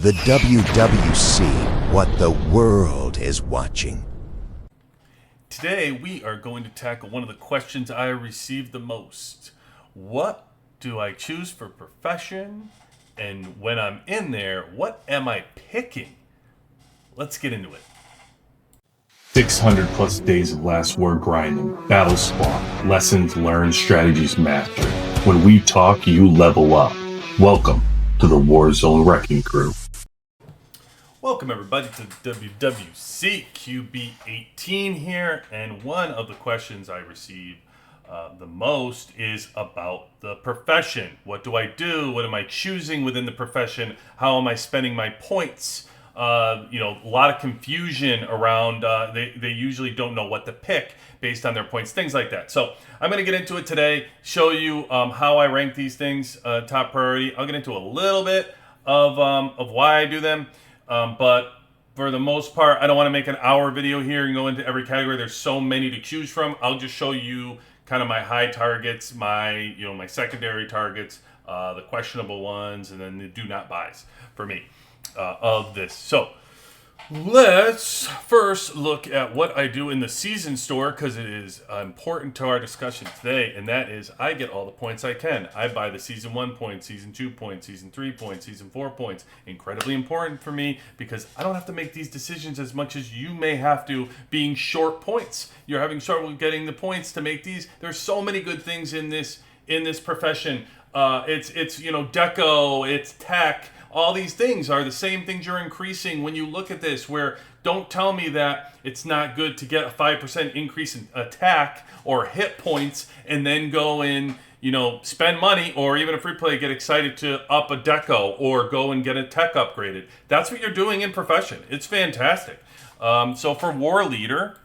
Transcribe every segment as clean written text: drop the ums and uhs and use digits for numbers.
The WWC, what the world is watching. Today we are going to tackle one of the questions I received the most. What do I choose for profession? And when I'm in there, what am I picking? Let's get into it. 600 plus days of last war grinding, battles spawn, lessons learned, strategies mastered. When we talk, you level up. Welcome to the Warzone Wrecking Crew. Welcome everybody to WWC QB18 here, and one of the questions I receive the most is about the profession. What do I do? What am I choosing within the profession? How am I spending my points? A lot of confusion around, they usually don't know what to pick based on their points, things like that. So I'm going to get into it today, show you how I rank these things top priority. I'll get into a little bit of why I do them. But for the most part, I don't want to make an hour video here and go into every category. There's so many to choose from. I'll just show you kind of my high targets, my secondary targets, the questionable ones, and then the do not buys for me of this. So let's first look at what I do in the season store, because it is important to our discussion today, and that is I get all the points I can. I buy the season 1 points, season 2 points, season 3 points, season 4 points. Incredibly important for me because I don't have to make these decisions as much as you may have to being short points. You're having trouble getting the points to make these. There's so many good things in this profession. It's deco, it's tech. All these things are the same things you're increasing when you look at this, where don't tell me that it's not good to get a 5% increase in attack or hit points and then go and, spend money or even a free play, get excited to up a deco or go and get a tech upgraded. That's what you're doing in profession. It's fantastic. So for War Leader,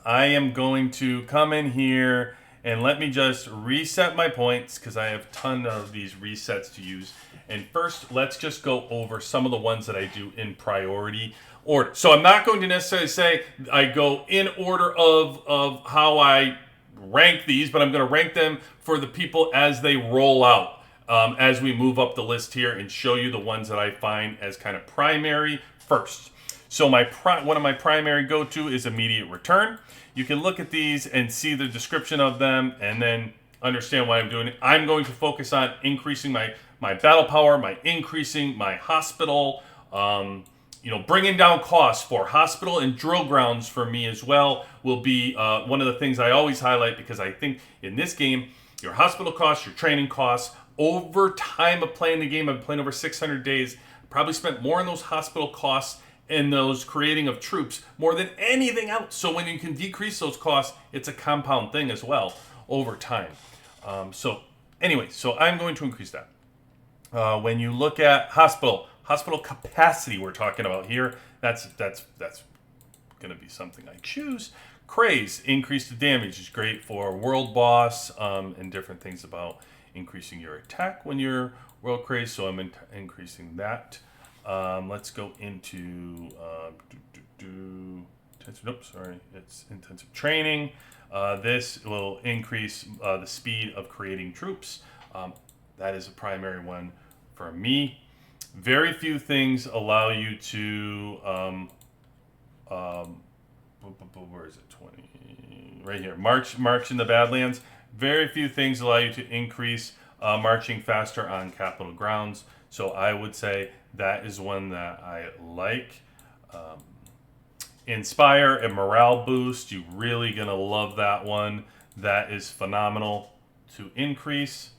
I am going to come in here and let me just reset my points because I have a ton of these resets to use. And first, let's just go over some of the ones that I do in priority order. So I'm not going to necessarily say I go in order of how I rank these, but I'm going to rank them for the people as they roll out, as we move up the list here and show you the ones that I find as kind of primary first. So one of my primary go-to is immediate return. You can look at these and see the description of them and then understand why I'm doing it. I'm going to focus on increasing my battle power, increasing my hospital, bringing down costs for hospital and drill grounds for me as well will be one of the things I always highlight, because I think in this game, your hospital costs, your training costs, over time of playing the game, I've been playing over 600 days, probably spent more on those hospital costs and those creating of troops more than anything else. So when you can decrease those costs, it's a compound thing as well over time. So I'm going to increase that. When you look at hospital capacity, we're talking about here. That's going to be something I choose. Craze, increase the damage is great for world boss and different things about increasing your attack when you're world craze. So I'm increasing that. Let's go into it's intensive training. This will increase the speed of creating troops. That is a primary one for me. Very few things allow you to, where is it, 20, right here, march in the Badlands. Very few things allow you to increase marching faster on capital grounds. So I would say that is one that I like. Inspire, a morale boost. You're really going to love that one. That is phenomenal to increase.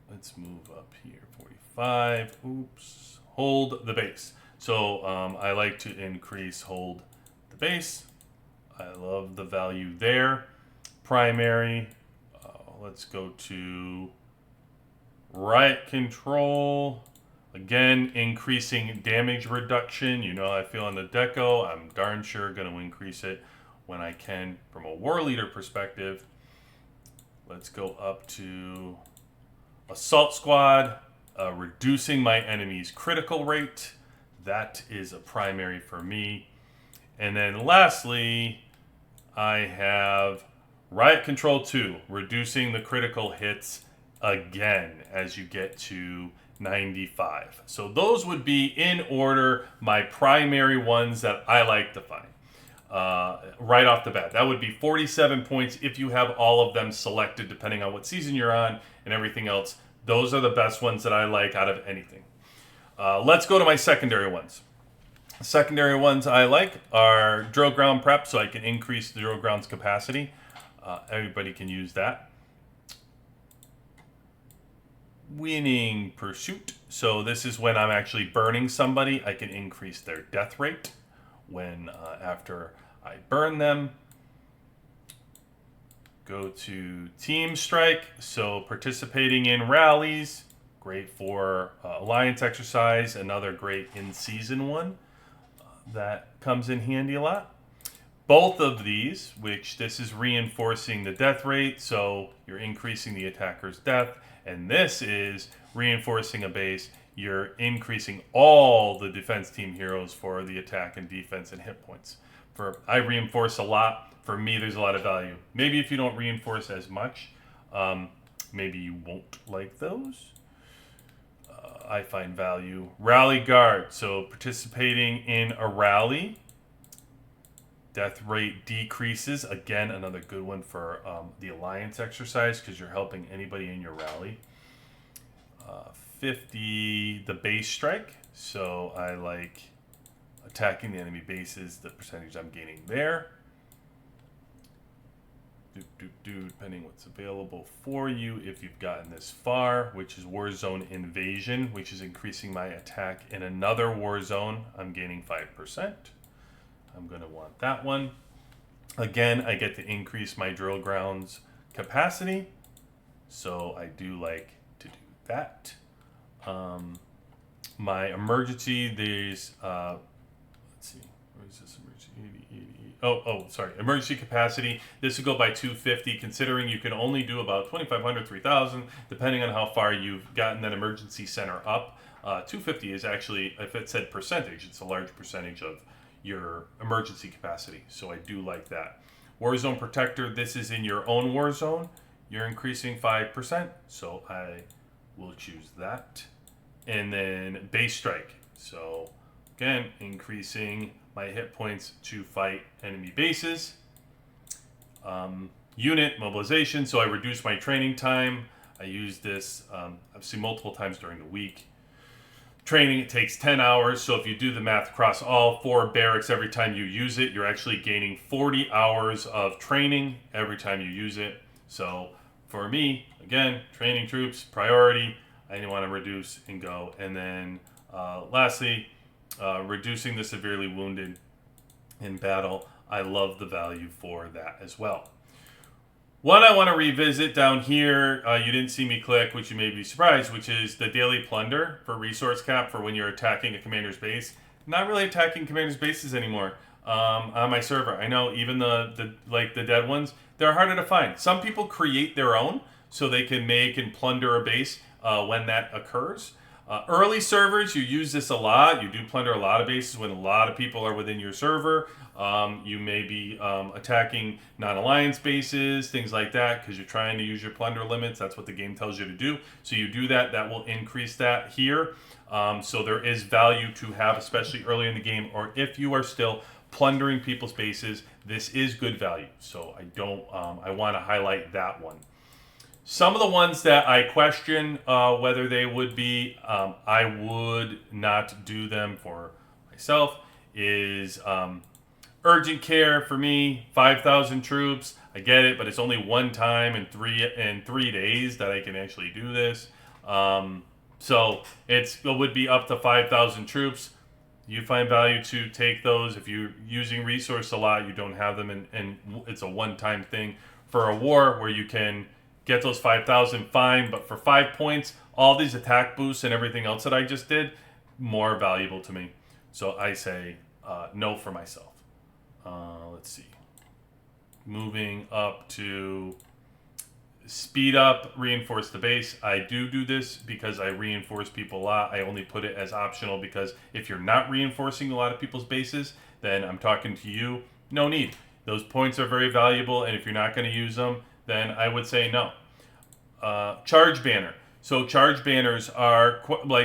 Let's move up here, 45. Oops. Hold the base. So I like to increase hold the base. I love the value there. Primary. Let's go to riot control. Again, increasing damage reduction. I feel on the deco, I'm darn sure going to increase it when I can from a war leader perspective. Let's go up to assault squad, reducing my enemy's critical rate. That is a primary for me. And then lastly, I have riot control 2, reducing the critical hits again as you get to 95. So those would be in order my primary ones that I like to find. Right off the bat, that would be 47 points if you have all of them selected, depending on what season you're on and everything else. Those are the best ones that I like out of anything. Let's go to my secondary ones. Secondary ones I like are drill ground prep, so I can increase the drill ground's capacity. Everybody can use that. Winning pursuit. So this is when I'm actually burning somebody. I can increase their death rate when after I burn them. Go to team strike. So participating in rallies, great for alliance exercise. Another great in-season one that comes in handy a lot. Both of these, which this is reinforcing the death rate, so you're increasing the attacker's death, and this is reinforcing a base, you're increasing all the defense team heroes for the attack and defense and hit points. I reinforce a lot. For me, there's a lot of value. Maybe if you don't reinforce as much, maybe you won't like those. I find value. Rally guard. So participating in a rally, death rate decreases. Again, another good one for the alliance exercise because you're helping anybody in your rally. 50, the base strike. So I like attacking the enemy bases, the percentage I'm gaining there. Depending what's available for you if you've gotten this far, which is Warzone Invasion, which is increasing my attack in another Warzone. I'm gaining 5%. I'm going to want that one. Again, I get to increase my drill grounds capacity, so I do like to do that. My emergency, there's let's see, where is this emergency? 80. Sorry, emergency capacity. This would go by 250, considering you can only do about 2,500, 3,000, depending on how far you've gotten that emergency center up. 250 is actually, if it said percentage, it's a large percentage of your emergency capacity. So I do like that. Warzone Protector, this is in your own Warzone. You're increasing 5%, so I will choose that. And then Base Strike. So again, increasing my hit points to fight enemy bases. Unit mobilization, so I reduce my training time. I use this, I've seen multiple times during the week. Training, it takes 10 hours, so if you do the math across all 4 barracks every time you use it, you're actually gaining 40 hours of training every time you use it. So for me, again, training troops, priority, I want to reduce and go. And then lastly, reducing the severely wounded in battle. I love the value for that as well. One I want to revisit down here, you didn't see me click, which you may be surprised, which is the daily plunder for resource cap for when you're attacking a commander's base. Not really attacking commander's bases anymore on my server. I know even the dead ones, they're harder to find. Some people create their own so they can make and plunder a base when that occurs. Early servers, you use this a lot. You do plunder a lot of bases when a lot of people are within your server. You may be attacking non-alliance bases, things like that, because you're trying to use your plunder limits. That's what the game tells you to do. So you do that. That will increase that here. So there is value to have, especially early in the game, or if you are still plundering people's bases, this is good value. So I want to highlight that one. Some of the ones that I question whether they would be, I would not do them for myself, is urgent care for me, 5,000 troops. I get it, but it's only one time in 3 days that I can actually do this. So it would be up to 5,000 troops. You find value to take those. If you're using resource a lot, you don't have them, and it's a one-time thing. For a war where you can get those 5,000, fine, but for 5 points, all these attack boosts and everything else that I just did, more valuable to me. So I say no for myself. Let's see. Moving up to speed up, reinforce the base. I do this because I reinforce people a lot. I only put it as optional because if you're not reinforcing a lot of people's bases, then I'm talking to you. No need. Those points are very valuable, and if you're not going to use them, then I would say no. Charge banner. So charge banners are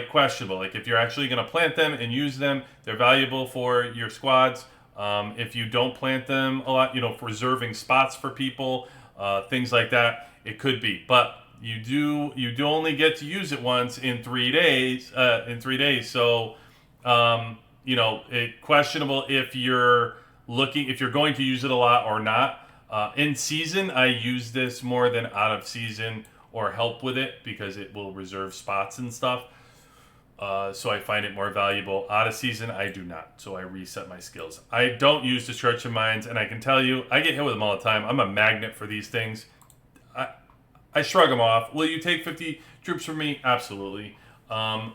questionable. Like if you're actually going to plant them and use them, they're valuable for your squads. If you don't plant them a lot, for reserving spots for people, things like that, it could be. But you do only get to use it once in 3 days. So it questionable if you're going to use it a lot or not. In season, I use this more than out of season or help with it because it will reserve spots and stuff. So I find it more valuable. Out of season, I do not. So I reset my skills. I don't use Destruction Mines, and I can tell you, I get hit with them all the time. I'm a magnet for these things. I shrug them off. Will you take 50 troops from me? Absolutely.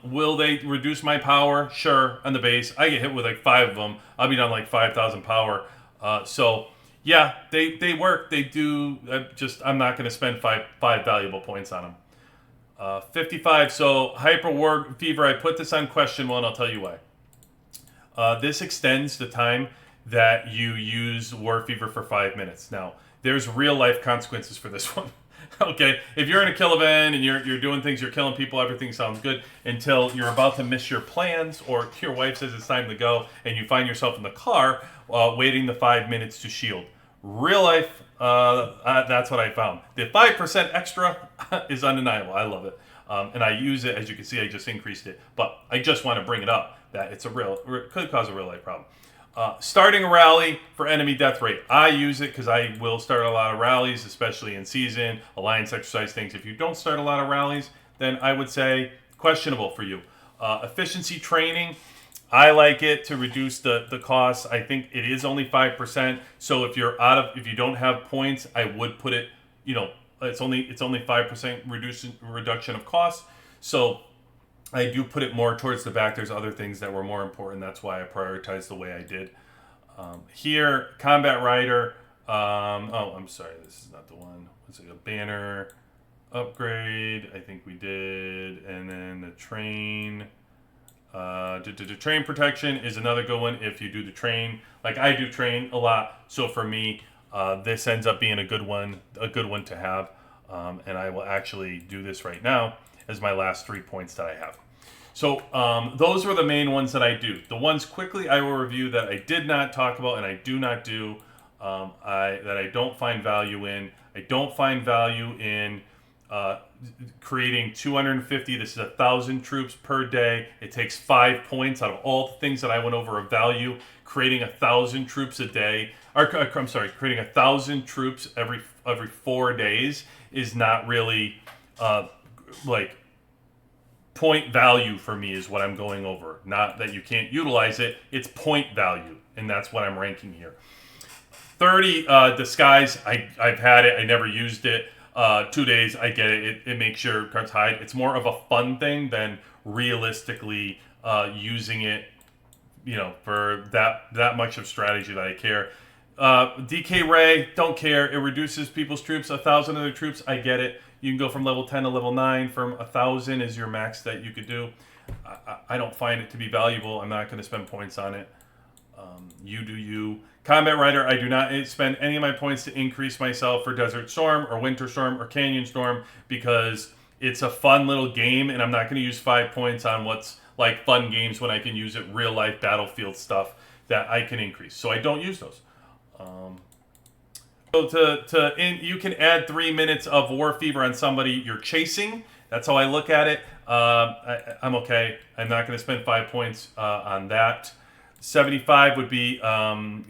Will they reduce my power? Sure, on the base. I get hit with like 5 of them. I'll be down like 5,000 power. So, yeah, they work. They do. I'm not going to spend five valuable points on them. 55. So Hyper War Fever, I put this on question 1. I'll tell you why. This extends the time that you use War Fever for 5 minutes. Now, there's real life consequences for this one. Okay, if you're in a kill event and you're doing things, you're killing people, everything sounds good until you're about to miss your plans or your wife says it's time to go and you find yourself in the car waiting the 5 minutes to shield. Real life, that's what I found. The 5% extra is undeniable. I love it. And I use it, as you can see, I just increased it. But I just want to bring it up that it could cause a real life problem. Starting a rally for enemy death rate. I use it because I will start a lot of rallies, especially in season, alliance exercise things. If you don't start a lot of rallies, then I would say questionable for you. Efficiency training. I like it to reduce the costs. I think it is only 5%. So if you don't have points, I would put it, it's only 5% reduction of cost. So I do put it more towards the back. There's other things that were more important. That's why I prioritized the way I did. Here, Combat Rider. I'm sorry. This is not the one. Let's see, a banner upgrade. I think we did. And then the train. Train protection is another good one if you do the train. Like I do train a lot. So for me, this ends up being a good one to have. And I will actually do this right now as my last 3 points that I have. So those were the main ones that I do. The ones quickly I will review that I did not talk about and I do not do, that I don't find value in. I don't find value in creating 250. This is 1,000 troops per day. It takes 5 points out of all the things that I went over of value. Creating 1,000 troops a day, creating 1,000 troops every 4 days is not really like point value for me is what I'm going over. Not that you can't utilize it. It's point value, and that's what I'm ranking here. 30 disguise. I've had it. I never used it. 2 days. I get it. It makes your cards hide. It's more of a fun thing than realistically using it. For that much of strategy that I care. DK Ray, don't care. It reduces people's troops. 1,000 of their troops. I get it. You can go from level 10 to level 9. From 1,000 is your max that you could do. I don't find it to be valuable. I'm not going to spend points on it. You do you. Combat Rider, I do not spend any of my points to increase myself for Desert Storm or Winter Storm or Canyon Storm because it's a fun little game and I'm not going to use 5 points on what's like fun games when I can use it real life battlefield stuff that I can increase. So I don't use those. You can add 3 minutes of War Fever on somebody you're chasing. That's how I look at it. I'm okay. I'm not going to spend 5 points on that. 75 would be,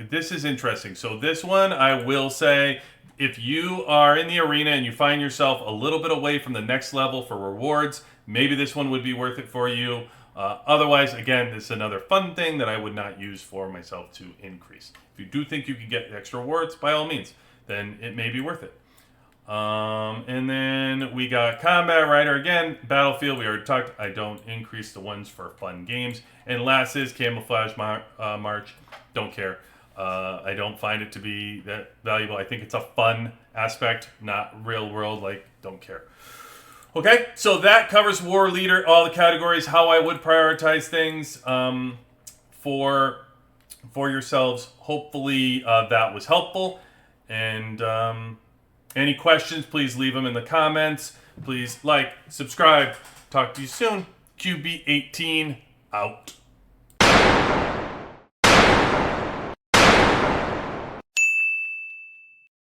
this is interesting. So this one, I will say, if you are in the arena and you find yourself a little bit away from the next level for rewards, maybe this one would be worth it for you. Otherwise, again, this is another fun thing that I would not use for myself to increase. If you do think you can get extra rewards, by all means, then it may be worth it. And then we got Combat Rider again, Battlefield. We already talked. I don't increase the ones for fun games. And last is Camouflage March. Don't care. I don't find it to be that valuable. I think it's a fun aspect, not real world. Like, don't care. Okay, so that covers War Leader, all the categories, how I would prioritize things for yourselves. Hopefully that was helpful. And any questions, please leave them in the comments. Please like, subscribe. Talk to you soon. QB18 out.